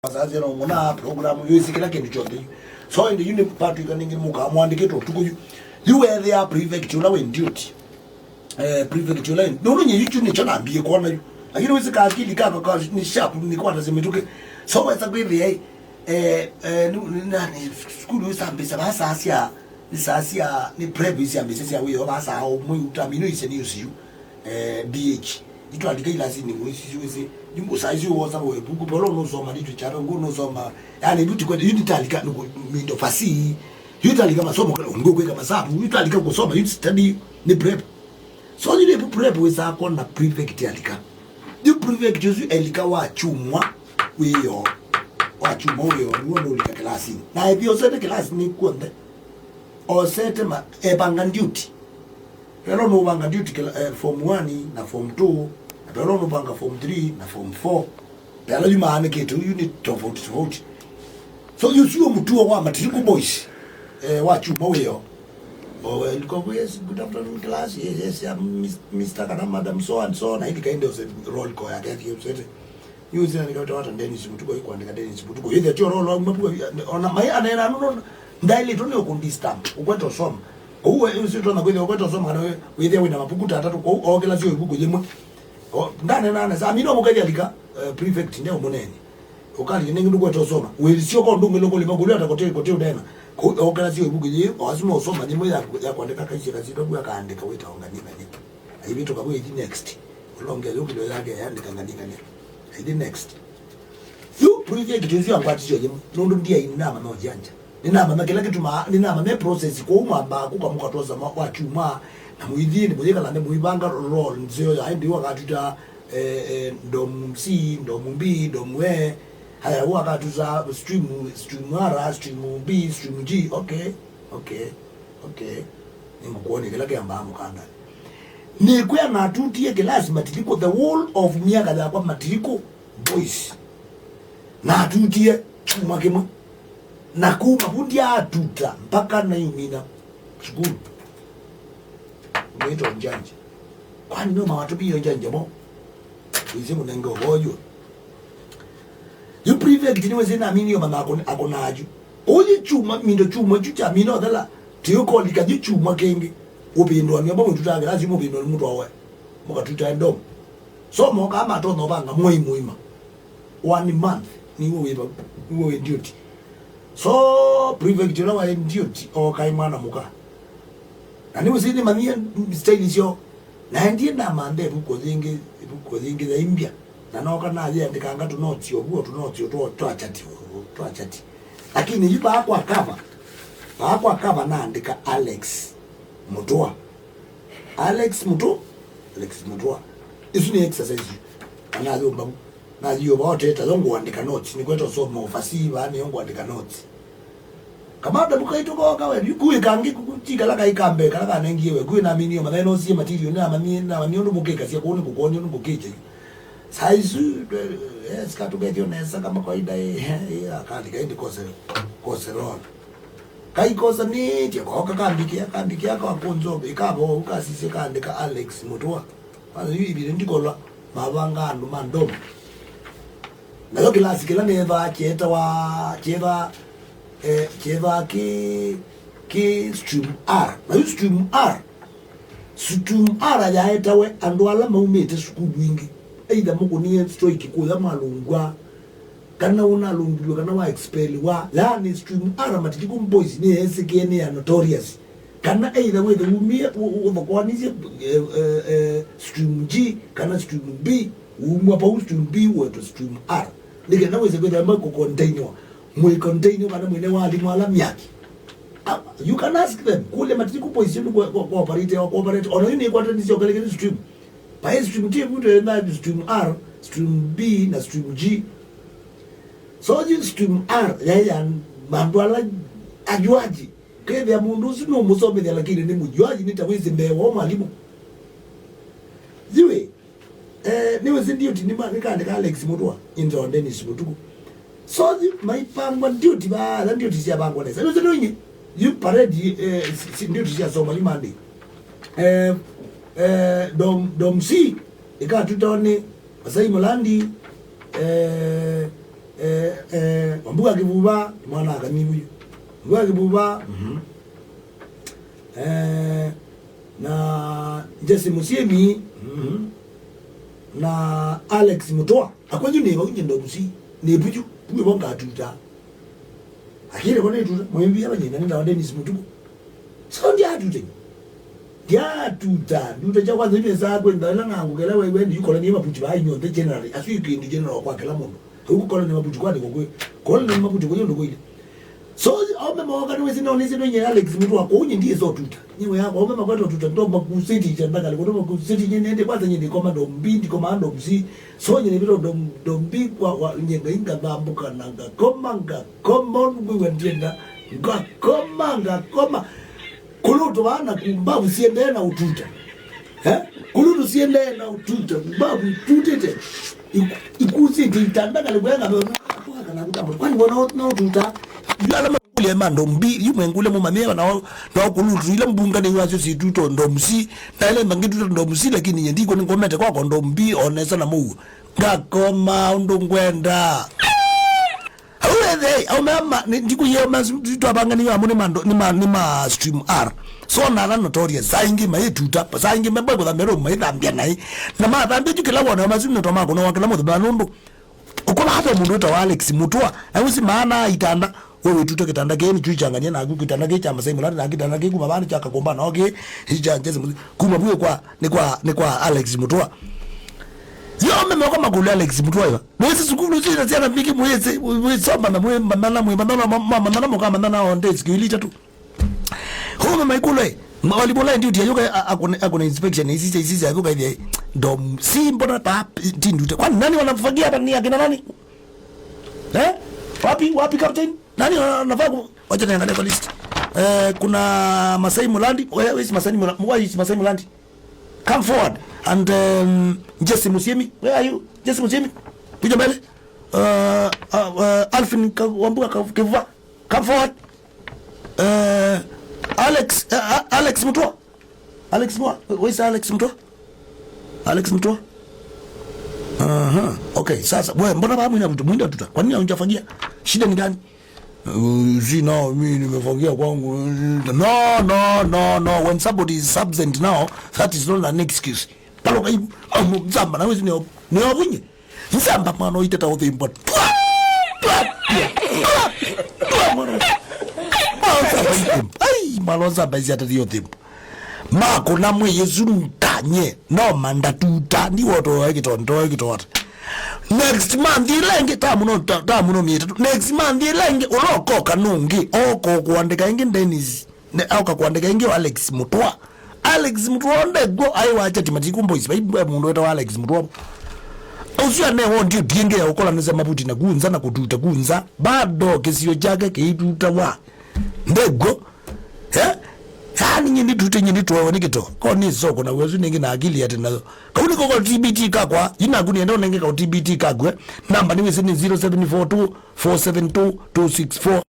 Wazazi na muna programu yosi kila kintu chote. So in the uni party kaningi muka mwandike to tuko you were there prefect you in duty. Prefect you line. No nye yichu ni chana ambiye kwa na. Lakini wezi ka akili kaka ni sharp ni kwa tazimetuke. So weza kwewe ni skulu wisa ambisa basa asia ni prep isi ambisa siya weo basa hao mwi utaminu isi ni usiyu BH. Itu alika ilasi ni wisi Jumbo saizi woza we buku polo no soma ditu chara no soma yani buti kwa unit alika no mindo fasi unit alika masomo ngo kweka masabu unit alika kusoma unit study ni prep so ni prep we sa kona prefect alika you prefect jozu alika wa chumwa weyo no lika klasi na hivyo sete klasi ni kwende o sete ma ebanga duty pero no banga duty form 1 na form 2 Pero no banga form 3 na form 4. Pero you maana kitu unit tofauti. So you see mtu wa matriku boys. Wachu moyo. Oh, yes, good afternoon class. Yes, I'm Mr. Kana Madam so and so na hili kaende roll call yake yake. You see ni kama watu Dennis mtuko yuko andika Dennis mtuko. Yeye ndio roll mtu ona mai anaenda no ndaile tu ni ukundistamp. Ukweto soma. Uwe usito na kweli ukweto soma kana wewe wewe na mapukuta atatu kwa ogela sio ibuko yemwe. Ndane nane sa mino mukaje alika prefect ndio munene okali ningi ndugwe tosoma welisio ko ndungu lokoli magulu atakote udena ko okala sio bugije wasimo osoma nyimo ya kuandika kaisi kazi ndogo akaandika wita onganyika nipo hivi tukabwe hii next ulongele ukilo yake yaandika ngandika ni hii next you prefect ndio yapati sio nyimo ndo ndia inama na ujanja ninama kila kitu ninama me process ko umaba kukamuka toza wa chuma na muidhini mujeka lande muibanga roll nzio ya ndi wakatuta ndom C ndom B ndom W haya wakatuza stream R stream B stream G okay ningukuone kila kiamba mukanda ni kwa na tutie kelasi matiliko the whole of miaka ya kwa matiliko boys na tutie chuma kemo na kuma bundia atuta mpaka na yumina shukuru Mweto njanje. Kwani no mawatu biyo njanje mo. Wizi munengo hoyo. You prefect ni wezi na mini yo mama akona aju. Oye chuma mindo chuma chucha mino dala. Tiyo koli kaji chuma kenge. Ubindo wa miyabo mtuta agirazi mo bindo mtu wawe. Moka tuta endom. So moka ama to no banga muima. 1 month ni uwe duty. So prefect you know in duty. O kaimana muka. Na niwe zini mamia style sio na ndiye na mande buko zingi za imbia na noka na aje andikanga tu notes yo to achati lakini yipa hapo akava na andika Alex Mutua isu ni exercise anazo mbabu na hiyo wote tazongo andika notes ni kweto so mofasi bani yongo andika notes kama dabuka ituko kawe kuwe kangi kutika laka ikambe kala nengiwe kuwe na minio madeno si material na maniondo mukeka si kuone kukonyo ndo mukeje saizu yes katugetio nesa kama kawaida akali kaende kose ron kai kosa ni tie kwa kandikia kwa konzo ikabo ukasise kandika Alex Mutua bana hivi ndikola mabanga ndo mandomo na yo kilasi kila neva cheva ki stream R na yu stream R ya etawe andwala maumete skulu wingi either muko ni strike kuza malungwa kana una lungulwa kana wa expel wa la ni stream R matiko boys ni SKN ya notorious kana either we the umia uvakwanize stream G kana stream B umwa pa stream B weto stream R nige naweze kwenda mako container mwe container bana mwene wali mwala myaki you can ask them kule matiko position cooperate ono yini kwa tatizo kale stream by stream T mtu na stream R stream B na stream G so you stream R ya mandwala ajuaji kede ya mundu sino musome ya lakini ni mujuaji nitawezi mbewa mwalimu ziwe niwe sindio tinima nikaandika Alex Mutua inzo Dennis Mutuku so my pangwa duty ba la duty sia bangwa nesa no zinonyi you parade duty sia so mali mande dom C ika tutone Masai Mulandi Wambuga Kivuva mwana akanibu Wambuga Kivuva na Jesse Musiemi na Alex Mutoa akwanju neba ugenda obusi nebuju kuwe bonga atuta akire kone tuta mwembi abanyenda nda Dennis Mutuku so ndi atute nduta cha kwanza ibesa kwenda la nangu kela wewe ndi yukola ni maputi ba inyo the general asu yikindi general kwa kela mundu ukukola ni maputi kwa ndiko kola ni maputi kwa ndiko ile so ome mwoka ni wesi nonisi nye Alex Mutuwa kunye ndiye so tuta nyewe yako ome makwato tuta ndomba kusiti chandaka ndomba kusiti nye nende kwanza nye ndikoma ndombi ndikoma ndomsi so nye nibito ndombi kwa nye inga bambuka nanga koma ngwe ndienda koma kulutu wana kumbavu siende na ututa kulutu siende na ututa kumbavu ututete ikusi titandaka likuyenga kwani wana ututa yala makule mando mbi yumengule mu mamela na kulutu ile mbunga ni wacho situto ndomsi na ile mangitu ndomsi lakini yendiko ni ngomete kwa ndombi onesa na mu ngakoma undongwenda au mama ndiku yema zitu abangani amune mando ni ma stream R so na notorious saingi maituta saingi mebwe kwa mero maidambia nai na ma dambia jukela wana mazino to mako no wakela mo banondo ukola hata mundu ta Alex Mutua awisi maana itanda wewe tuto kitanda geni chuichanganya na kitanda ge chama sai mulani na kitanda ge kuma bana chaka komba na okay hijanje kuma buye ni kwa Alex Mutua yo meme kwa magulu Alex Mutua yo mwezi sukulu zina zana bigi mwezi soma na mandana mama mandana onde sikilita tu homa maikule mwali bola ndio dia yoka akona inspection hizi yavuka hivi dom si mbona ta tindute kwani nani wanafagia hapa ni akina nani wapi captain nani anafaa wacha niangalie kwa list kuna Masai Mulandi where is Masai Mulandi come forward and Jesse Musiemi where are you Jesse Musiemi kuja mbele Alvin Wambuga Kivuva come forward Alex Mutua where is Alex Mutua okay sasa wewe mbona baba mwenda tuta kwa nini unjafagia shida ni gani no mimi nimefagia kwangu no when somebody is absent now that is not an excuse palo kai mzamba na wewe ni wabunye mzamba mano itata udhimbo ai malonza bazi atadiyo dhimbo mako na mwe yesu ntanye no manda tuta ndi woto wekito next month ilenge tamuno mieta next month ilenge oloko kanungi oko kuandika ingi Dennis ne auka kuandika ingi Alex Mutua ndego ai wacha timatikumbo isiba mundu weta Alex Mutua usya ne wondi dinge ya ukola neza mabuti na gunza na kututa gunza bado kesio jage keituta wa ndego hani nyindi tute nyindi tuwa nikito kwa ni soko na wezu ningi na akili yate nazo kauni kwa TBT kakwa yina guni endo nenge kwa TBT kakwe namba niwe sini 0742 472 264